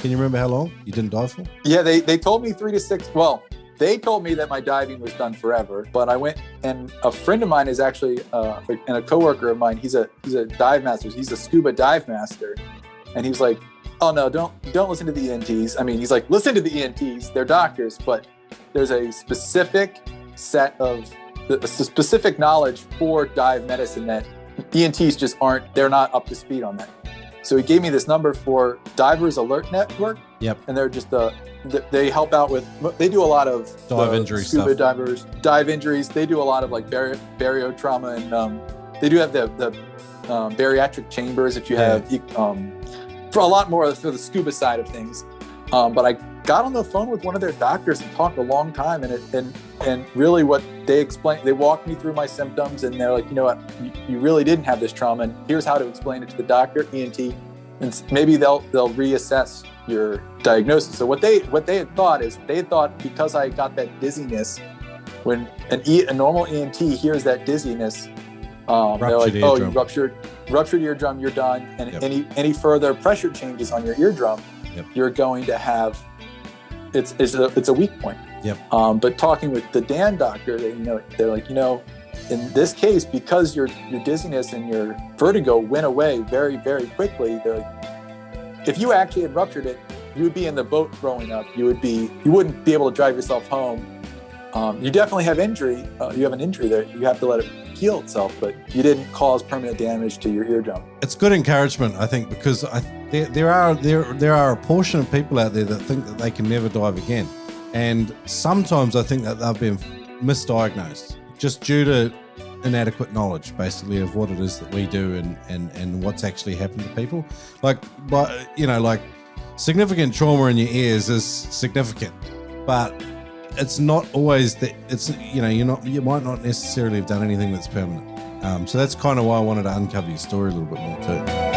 Can you remember how long you didn't dive for? Yeah, they told me 3 to 6. Well, they told me that my diving was done forever, but I went, and a friend of mine is actually, and a coworker of mine, he's a dive master. He's a scuba dive master. And he was like, oh no, don't listen to the ENTs. I mean, he's like, listen to the ENTs, they're doctors, but there's a specific set of a specific knowledge for dive medicine that ENTs just they're not up to speed on that. So he gave me this number for Divers Alert Network. Yep. And they're just they help out with, they do a lot of dive injury scuba stuff. divers, dive injuries. They do a lot of like barotrauma, and they do have the bariatric chambers if you have, for a lot more for the scuba side of things. But I got on the phone with one of their doctors and talked a long time, and really what they explained, they walked me through my symptoms, and they're like, you know what, you really didn't have this trauma, and here's how to explain it to the doctor, ENT, and maybe they'll reassess your diagnosis. So what they had thought is, they thought because I got that dizziness, when a normal ENT hears that dizziness, they're like, oh, you ruptured eardrum, you're done, and any further pressure changes on your eardrum, you're going to have, it's a weak point. But talking with the Dan doctor, they're like, in this case, because your dizziness and your vertigo went away very, very quickly, they're like, if you actually had ruptured it, you would be in the boat throwing up. You wouldn't be able to drive yourself home. You definitely have injury. You have an injury there. You have to let it heal itself, but you didn't cause permanent damage to your eardrum. It's good encouragement, I think, because there are a portion of people out there that think that they can never dive again, and sometimes I think that they've been misdiagnosed just due to inadequate knowledge, basically, of what it is that we do and what's actually happened to people. Like significant trauma in your ears is significant, but it's not always that. It's you might not necessarily have done anything that's permanent. So that's kind of why I wanted to uncover your story a little bit more too.